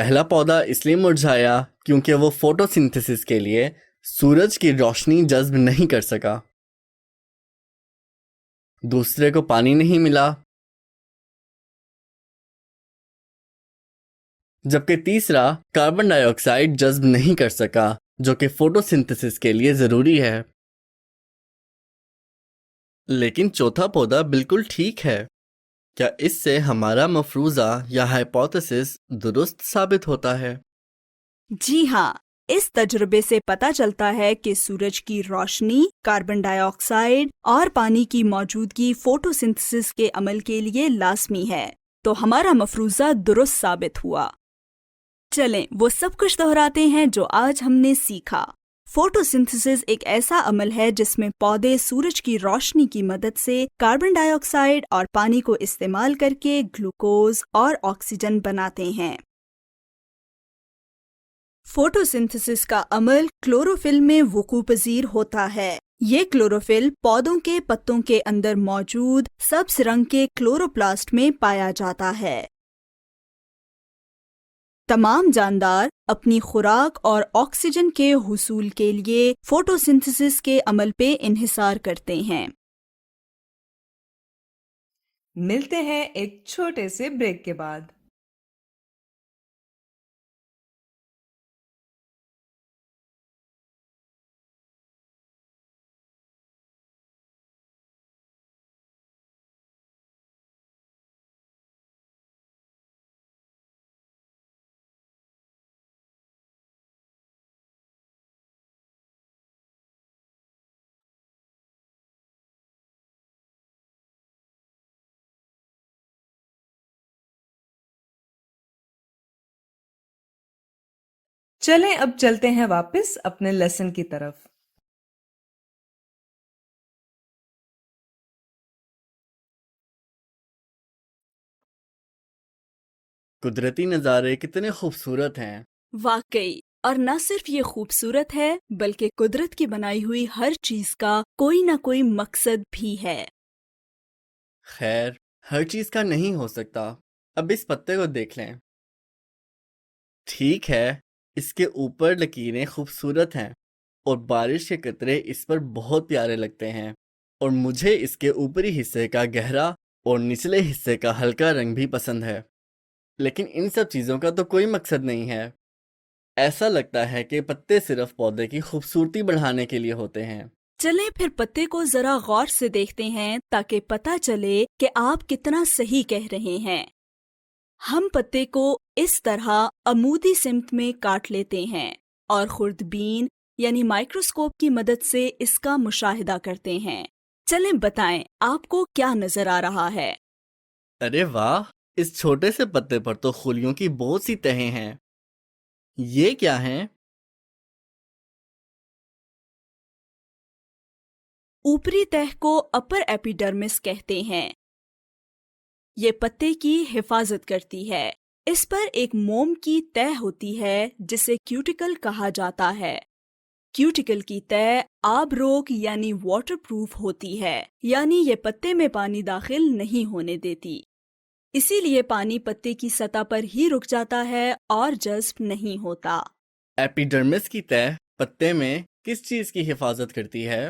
پہلا پودا اس لیے مرجھایا کیونکہ وہ فوٹو سنتھسس کے لیے سورج کی روشنی جذب نہیں کر سکا۔ دوسرے کو پانی نہیں ملا، جبکہ تیسرا کاربن ڈائی آکسائڈ جذب نہیں کر سکا جو کہ فوٹو سنتھسس کے لیے ضروری ہے۔ لیکن چوتھا پودا بالکل ٹھیک ہے۔ کیا اس سے ہمارا مفروضہ یا ہائپوتھیسس درست ثابت ہوتا ہے؟ جی ہاں، اس تجربے سے پتہ چلتا ہے کہ سورج کی روشنی، کاربن ڈائی آکسائڈ اور پانی کی موجودگی فوٹو سنتھسس کے عمل کے لیے لازمی ہے، تو ہمارا مفروضہ درست ثابت ہوا۔ چلیں وہ سب کچھ دہراتے ہیں جو آج ہم نے سیکھا۔ فوٹو سنتھسس ایک ایسا عمل ہے جس میں پودے سورج کی روشنی کی مدد سے کاربن ڈائی آکسائڈ اور پانی کو استعمال کر کے گلوکوز اور آکسیجن بناتے ہیں۔ فوٹو سنتھسس کا عمل کلوروفل میں وقوع پذیر ہوتا ہے۔ یہ کلوروفل پودوں کے پتوں کے اندر موجود سبز رنگ کے کلوروپلاسٹ میں پایا جاتا ہے۔ تمام جاندار اپنی خوراک اور آکسیجن کے حصول کے لیے فوٹو سنتھسس کے عمل پہ انحصار کرتے ہیں۔ ملتے ہیں ایک چھوٹے سے بریک کے بعد۔ چلیں اب چلتے ہیں واپس اپنے لیسن کی طرف۔ قدرتی نظارے کتنے خوبصورت ہیں۔ واقعی، اور نہ صرف یہ خوبصورت ہے بلکہ قدرت کی بنائی ہوئی ہر چیز کا کوئی نہ کوئی مقصد بھی ہے۔ خیر، ہر چیز کا نہیں ہو سکتا۔ اب اس پتے کو دیکھ لیں۔ ٹھیک ہے، اس کے اوپر لکیریں خوبصورت ہیں اور بارش کے قطرے اس پر بہت پیارے لگتے ہیں، اور مجھے اس کے اوپری حصے کا گہرا اور نچلے حصے کا ہلکا رنگ بھی پسند ہے۔ لیکن ان سب چیزوں کا تو کوئی مقصد نہیں ہے۔ ایسا لگتا ہے کہ پتے صرف پودے کی خوبصورتی بڑھانے کے لیے ہوتے ہیں۔ چلیں پھر پتے کو ذرا غور سے دیکھتے ہیں تاکہ پتہ چلے کہ آپ کتنا صحیح کہہ رہے ہیں۔ ہم پتے کو اس طرح عمودی سمت میں کاٹ لیتے ہیں اور خوردبین یعنی مائکروسکوپ کی مدد سے اس کا مشاہدہ کرتے ہیں۔ چلیں بتائیں آپ کو کیا نظر آ رہا ہے؟ ارے واہ، اس چھوٹے سے پتے پر تو خلیوں کی بہت سی تہیں ہیں۔ یہ کیا ہیں؟ اوپری تہہ کو اپر ایپیڈرمس کہتے ہیں۔ یہ پتے کی حفاظت کرتی ہے۔ اس پر ایک موم کی تہہ ہوتی ہے جسے کیوٹیکل کہا جاتا ہے۔ کیوٹیکل کی تہہ آب روک یعنی واٹر پروف ہوتی ہے، یعنی یہ پتے میں پانی داخل نہیں ہونے دیتی۔ اسی لیے پانی پتے کی سطح پر ہی رک جاتا ہے اور جذب نہیں ہوتا۔ ایپیڈرمس کی تہہ پتے میں کس چیز کی حفاظت کرتی ہے؟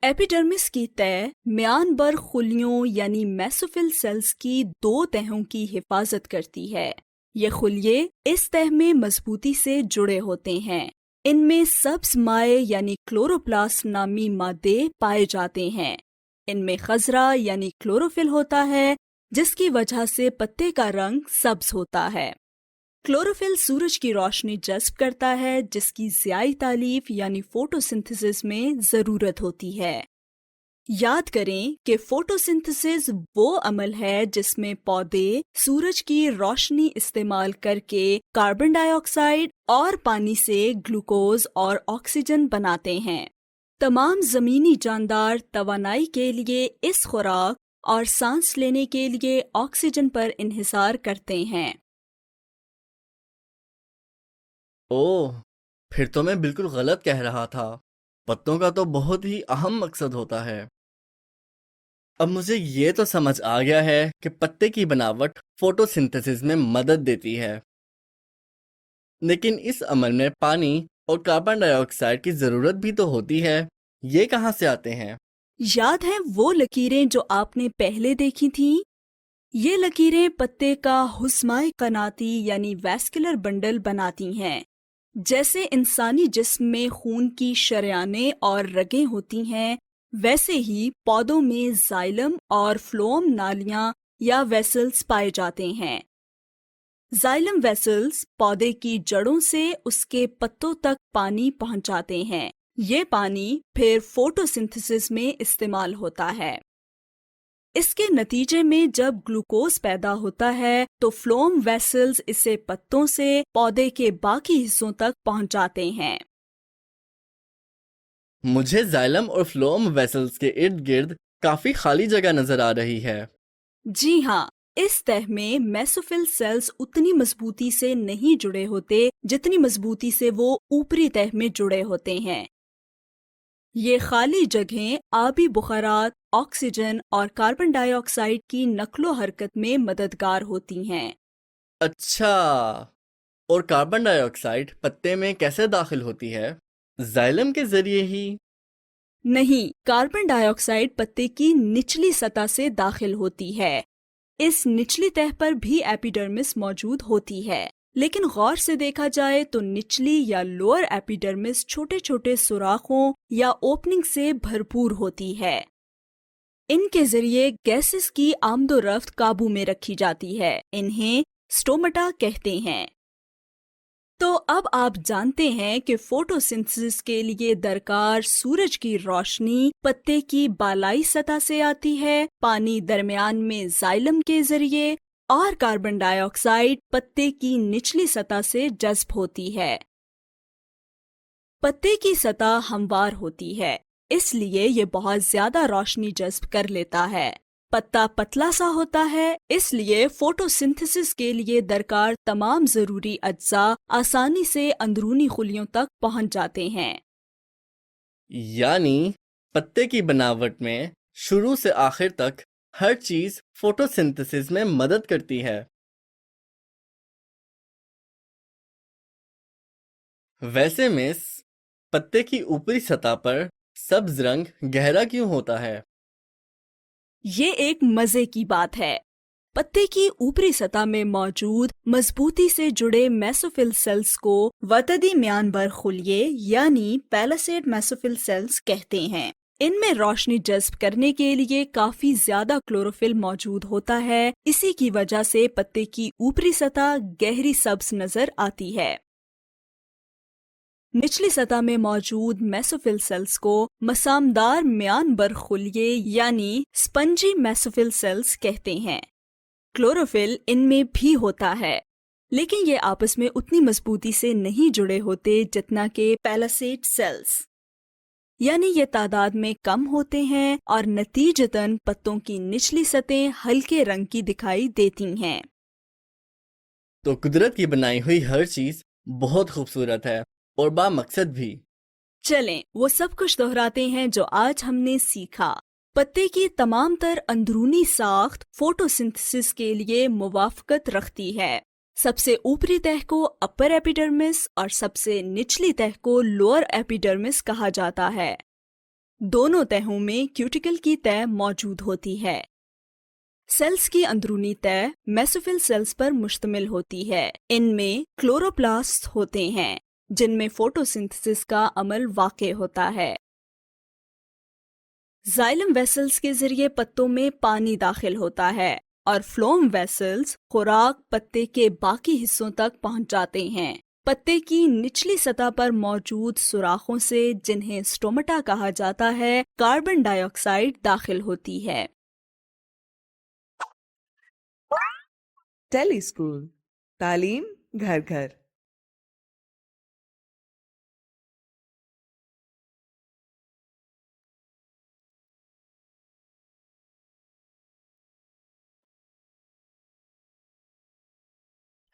ایپیڈرمس کی تہہ میان بر خلیوں یعنی میسوفل سیلز کی 2 تہوں کی حفاظت کرتی ہے۔ یہ خلیے اس تہہ میں مضبوطی سے جڑے ہوتے ہیں۔ ان میں سبز مائع یعنی کلوروپلاسٹ نامی مادے پائے جاتے ہیں۔ ان میں خضرا یعنی کلوروفل ہوتا ہے جس کی وجہ سے پتے کا رنگ سبز ہوتا ہے۔ کلوروفل سورج کی روشنی جذب کرتا ہے جس کی ضیائی تالیف یعنی فوٹو سنتھسس میں ضرورت ہوتی ہے۔ یاد کریں کہ فوٹو سنتھسس وہ عمل ہے جس میں پودے سورج کی روشنی استعمال کر کے کاربن ڈائی آکسائڈ اور پانی سے گلوکوز اور آکسیجن بناتے ہیں۔ تمام زمینی جاندار توانائی کے لیے اس خوراک اور سانس لینے کے لیے آکسیجن پر انحصار کرتے ہیں۔ اوہ، پھر تو میں بالکل غلط کہہ رہا تھا۔ پتوں کا تو بہت ہی اہم مقصد ہوتا ہے۔ اب مجھے یہ تو سمجھ آ گیا ہے کہ پتے کی بناوٹ فوٹو سنتھسس میں مدد دیتی ہے۔ لیکن اس عمل میں پانی اور کاربن ڈائی آکسائڈ کی ضرورت بھی تو ہوتی ہے، یہ کہاں سے آتے ہیں؟ یاد ہیں وہ لکیریں جو آپ نے پہلے دیکھی تھیں؟ یہ لکیریں پتے کا حثمۂ قناتی یعنی ویسکولر بنڈل بناتی ہیں۔ جیسے انسانی جسم میں خون کی شریانیں اور رگیں ہوتی ہیں، ویسے ہی پودوں میں زائلم اور فلوم نالیاں یا ویسلز پائے جاتے ہیں۔ زائلم ویسلز پودے کی جڑوں سے اس کے پتوں تک پانی پہنچاتے ہیں۔ یہ پانی پھر فوٹوسنتھسس میں استعمال ہوتا ہے۔ اس کے نتیجے میں جب گلوکوز پیدا ہوتا ہے تو فلوم ویسلز اسے پتوں سے پودے کے باقی حصوں تک پہنچاتے ہیں۔ مجھے زائلم اور فلوم ویسلز کے ارد گرد کافی خالی جگہ نظر آ رہی ہے۔ جی ہاں، اس تہہ میں میسوفل سیلز اتنی مضبوطی سے نہیں جڑے ہوتے جتنی مضبوطی سے وہ اوپری تہہ میں جڑے ہوتے ہیں۔ یہ خالی جگہیں آبی بخارات، آکسیجن اور کاربن ڈائی آکسائیڈ کی نقل و حرکت میں مددگار ہوتی ہیں۔ اچھا، اور کاربن ڈائی آکسائڈ پتے میں کیسے داخل ہوتی ہے؟ زائلم کے ذریعے ہی؟ نہیں، کاربن ڈائی آکسائیڈ پتے کی نچلی سطح سے داخل ہوتی ہے۔ اس نچلی تہہ پر بھی ایپیڈرمس موجود ہوتی ہے، لیکن غور سے دیکھا جائے تو نچلی یا لوئر ایپیڈرمس چھوٹے چھوٹے سوراخوں یا اوپننگ سے بھرپور ہوتی ہے۔ ان کے ذریعے گیسز کی آمد و رفت قابو میں رکھی جاتی ہے۔ انہیں سٹومٹا کہتے ہیں۔ تو اب آپ جانتے ہیں کہ فوٹوسنتھسس کے لیے درکار سورج کی روشنی پتے کی بالائی سطح سے آتی ہے، پانی درمیان میں زائلم کے ذریعے، اور کاربن ڈائی آکسائیڈ پتے کی نچلی سطح سے جذب ہوتی ہے۔ پتے کی سطح ہموار ہوتی ہے، اس لیے یہ بہت زیادہ روشنی جذب کر لیتا ہے۔ پتا پتلا سا ہوتا ہے، اس لیے فوٹوسنتھسس کے لیے درکار تمام ضروری اجزاء آسانی سے اندرونی خلیوں تک پہنچ جاتے ہیں۔ یعنی پتے کی بناوٹ میں شروع سے آخر تک ہر چیز فوٹوسنتھسس میں مدد کرتی ہے۔ ویسے مس، پتے کی اوپری سطح پر سبز رنگ گہرا کیوں ہوتا ہے؟ یہ ایک مزے کی بات ہے۔ پتے کی اوپری سطح میں موجود مضبوطی سے جڑے میسوفل سیلز کو وتدی میانبر خلیے یعنی پیلسیڈ میسوفل سیلز کہتے ہیں۔ ان میں روشنی جذب کرنے کے لیے کافی زیادہ کلوروفل موجود ہوتا ہے، اسی کی وجہ سے پتے کی اوپری سطح گہری سبز نظر آتی ہے۔ نچلی سطح میں موجود میسوفل سیلز کو مسامدار میانبر خلیے یعنی سپنجی میسوفل سیلز کہتے ہیں۔ کلوروفل ان میں بھی ہوتا ہے، لیکن یہ آپس میں اتنی مضبوطی سے نہیں جڑے ہوتے جتنا کہ پیلسیڈ سیلز، یعنی یہ تعداد میں کم ہوتے ہیں اور نتیجتاً پتوں کی نچلی سطحیں ہلکے رنگ کی دکھائی دیتی ہیں۔ تو قدرت کی بنائی ہوئی ہر چیز بہت خوبصورت ہے اور با مقصد بھی۔ چلیں وہ سب کچھ دہراتے ہیں جو آج ہم نے سیکھا۔ پتے کی تمام تر اندرونی ساخت فوٹوسنتھسس کے لیے موافقت رکھتی ہے۔ سب سے اوپری تہہ کو اپر ایپیڈرمس اور سب سے نچلی تہہ کو لوئر ایپیڈرمس کہا جاتا ہے۔ دونوں تہوں میں کیوٹیکل کی تہہ موجود ہوتی ہے۔ سیلز کی اندرونی تہہ میسوفل سیلز پر مشتمل ہوتی ہے۔ ان میں کلوروپلاسٹ ہوتے ہیں جن میں فوٹوسنتھسس کا عمل واقع ہوتا ہے۔ زائلم ویسلز کے ذریعے پتوں میں پانی داخل ہوتا ہے اور فلوم ویسلز خوراک پتے کے باقی حصوں تک پہنچ جاتے ہیں۔ پتے کی نچلی سطح پر موجود سوراخوں سے، جنہیں سٹومٹا کہا جاتا ہے، کاربن ڈائی آکسائیڈ داخل ہوتی ہے۔ ٹیلی اسکول، تعلیم گھر گھر۔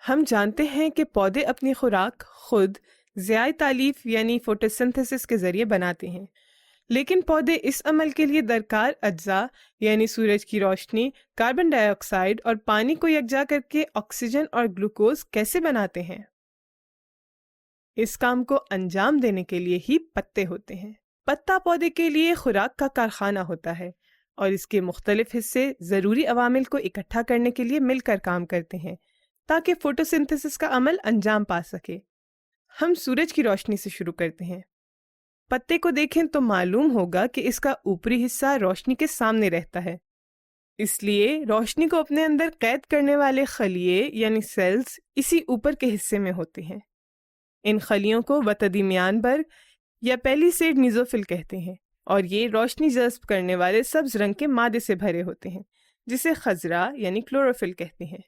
ہم جانتے ہیں کہ پودے اپنی خوراک خود ضیاء تالیف یعنی فوٹوسنتھسس کے ذریعے بناتے ہیں، لیکن پودے اس عمل کے لیے درکار اجزاء یعنی سورج کی روشنی، کاربن ڈائی آکسائیڈ اور پانی کو یکجا کر کے آکسیجن اور گلوکوز کیسے بناتے ہیں؟ اس کام کو انجام دینے کے لیے ہی پتے ہوتے ہیں۔ پتا پودے کے لیے خوراک کا کارخانہ ہوتا ہے اور اس کے مختلف حصے ضروری عوامل کو اکٹھا کرنے کے لیے مل کر کام کرتے ہیں تاکہ فوٹوسنتھسس کا عمل انجام پا سکے۔ ہم سورج کی روشنی سے شروع کرتے ہیں۔ پتے کو دیکھیں تو معلوم ہوگا کہ اس کا اوپری حصہ روشنی کے سامنے رہتا ہے، اس لیے روشنی کو اپنے اندر قید کرنے والے خلیے یعنی سیلز اسی اوپر کے حصے میں ہوتے ہیں۔ ان خلیوں کو وتدی میان برگ یا پہلی سیڈ میزوفل کہتے ہیں اور یہ روشنی جذب کرنے والے سبز رنگ کے مادے سے بھرے ہوتے ہیں جسے خضرا یعنی کلوروفل کہتے ہیں۔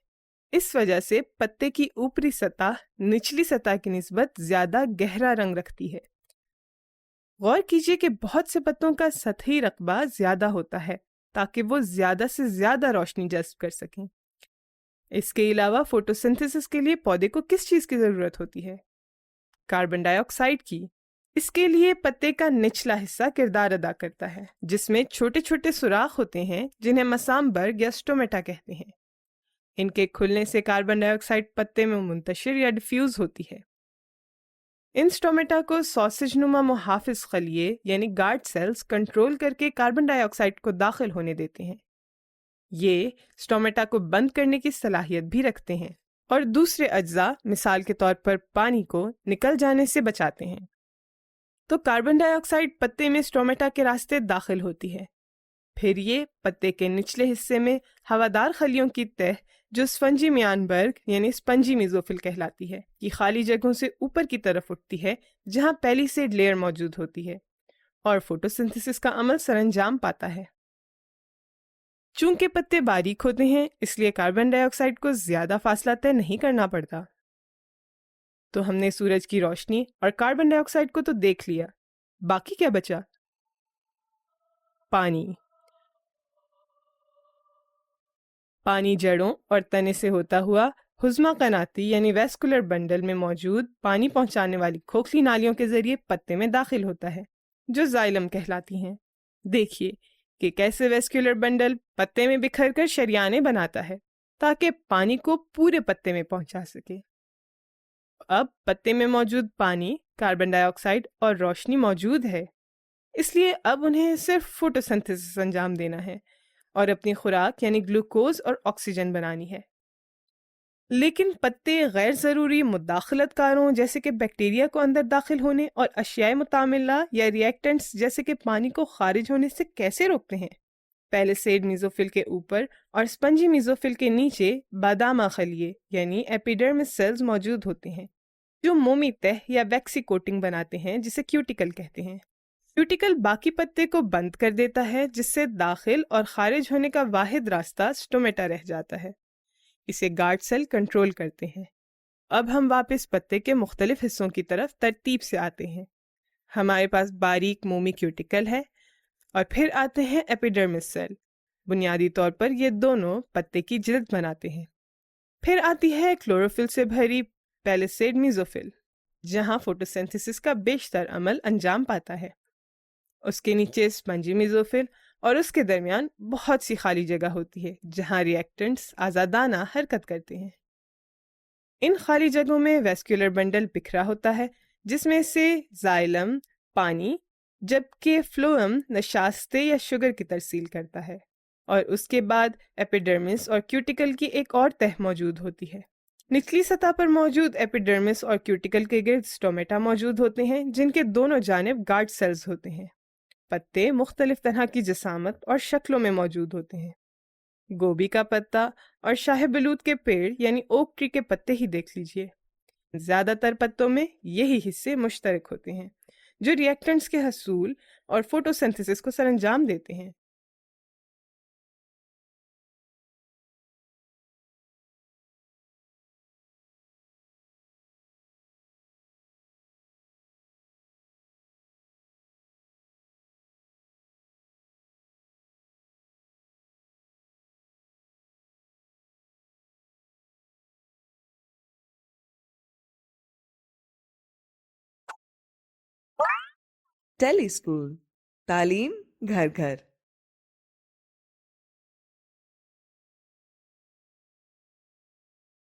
اس وجہ سے پتے کی اوپری سطح نچلی سطح کی نسبت زیادہ گہرا رنگ رکھتی ہے۔ غور کیجئے کہ بہت سے پتوں کا سطحی رقبہ زیادہ ہوتا ہے تاکہ وہ زیادہ سے زیادہ روشنی جذب کر سکیں۔ اس کے علاوہ فوٹوسنتھسس کے لیے پودے کو کس چیز کی ضرورت ہوتی ہے؟ کاربن ڈائی آکسائڈ کی۔ اس کے لیے پتے کا نچلا حصہ کردار ادا کرتا ہے جس میں چھوٹے چھوٹے سوراخ ہوتے ہیں جنہیں مسام برگ یا سٹومیٹا کہتے ہیں۔ ان کے کھلنے سے کاربن ڈائی آکسائڈ پتے میں منتشر یا ڈیفیوز ہوتی ہے۔ ان سٹومیٹا کو سوسج نما محافظ خلیے یعنی گارڈ سیلز کنٹرول کر کے کاربن ڈائی آکسائڈ کو داخل ہونے دیتے ہیں۔ یہ سٹومیٹا کو بند کرنے کی صلاحیت بھی رکھتے ہیں اور دوسرے اجزاء مثال کے طور پر پانی کو نکل جانے سے بچاتے ہیں۔ تو کاربن ڈائی آکسائڈ پتے میں سٹومیٹا کے راستے داخل ہوتی ہے، پھر یہ پتے کے نچلے حصے میں ہوادار خلیوں کی تہ جو اسفنجی میان برگ یعنی اسپنجی میزوفل کہلاتی ہے کی خالی جگہوں سے اوپر کی طرف اٹھتی ہے جہاں پہلی سیڈ لیئر موجود ہوتی ہے اور فوٹوسنتھسس کا عمل سر انجام پاتا ہے۔ چونکہ پتے باریک ہوتے ہیں اس لیے کاربن ڈائی آکسائڈ کو زیادہ فاصلہ طے نہیں کرنا پڑتا۔ تو ہم نے سورج کی روشنی اور کاربن ڈائی آکسائڈ کو تو دیکھ لیا، باقی کیا بچا؟ پانی۔ پانی جڑوں اور تنے سے ہوتا ہوا ہضمہ قناتی یعنی ویسکولر بنڈل میں موجود پانی پہنچانے والی کھوکھلی نالیوں کے ذریعے پتے میں داخل ہوتا ہے جو زائلم کہلاتی ہیں۔ دیکھیے کہ کیسے ویسکولر بنڈل پتے میں بکھر کر شریانیں بناتا ہے تاکہ پانی کو پورے پتے میں پہنچا سکے۔ اب پتے میں موجود پانی، کاربن ڈائی آکسائڈ اور روشنی موجود ہے، اس لیے اب انہیں صرف فوٹوسنتھسس انجام دینا ہے اور اپنی خوراک یعنی گلوکوز اور آکسیجن بنانی ہے۔ لیکن پتے غیر ضروری مداخلت کاروں جیسے کہ بیکٹیریا کو اندر داخل ہونے اور اشیاء متعاملہ یا ریئیکٹنٹس جیسے کہ پانی کو خارج ہونے سے کیسے روکتے ہیں؟ پہلے سیڈ میزوفل کے اوپر اور اسپنجی میزوفل کے نیچے بادامہ خلیے یعنی ایپیڈرمس سیلز موجود ہوتے ہیں جو مومی تہ یا ویکسی کوٹنگ بناتے ہیں جسے کیوٹیکل کہتے ہیں۔ کیوٹیکل باقی پتے کو بند کر دیتا ہے جس سے داخل اور خارج ہونے کا واحد راستہ سٹومیٹا رہ جاتا ہے، اسے گارڈ سیل کنٹرول کرتے ہیں۔ اب ہم واپس پتے کے مختلف حصوں کی طرف ترتیب سے آتے ہیں۔ ہمارے پاس باریک مومی کیوٹیکل ہے اور پھر آتے ہیں ایپیڈرمس سیل، بنیادی طور پر یہ دونوں پتے کی جلد بناتے ہیں۔ پھر آتی ہے کلوروفل سے بھری پیلیسیڈ میزوفل جہاں فوٹوسنتھسس کا بیشتر عمل انجام پاتا ہے۔ اس کے نیچے اسپنجی میزوفل اور اس کے درمیان بہت سی خالی جگہ ہوتی ہے جہاں ریئیکٹنٹس آزادانہ حرکت کرتے ہیں۔ ان خالی جگہوں میں ویسکولر بنڈل بکھرا ہوتا ہے جس میں سے زائلم پانی جبکہ فلوئم نشاستے یا شوگر کی ترسیل کرتا ہے، اور اس کے بعد ایپیڈرمس اور کیوٹیکل کی ایک اور تہ موجود ہوتی ہے۔ نچلی سطح پر موجود ایپیڈرمس اور کیوٹیکل کے گرد سٹومیٹا موجود ہوتے ہیں جن کے دونوں جانب گارڈ سیلز ہوتے ہیں۔ پتے مختلف طرح کی جسامت اور شکلوں میں موجود ہوتے ہیں۔ گوبھی کا پتا اور شاہ بلوط کے پیڑ یعنی اوک ٹری کے پتے ہی دیکھ لیجئے، زیادہ تر پتوں میں یہی حصے مشترک ہوتے ہیں جو ریئیکٹنٹس کے حصول اور فوٹوسنتھسس کو سر انجام دیتے ہیں۔ ٹیلی اسکول، تعلیم گھر گھر۔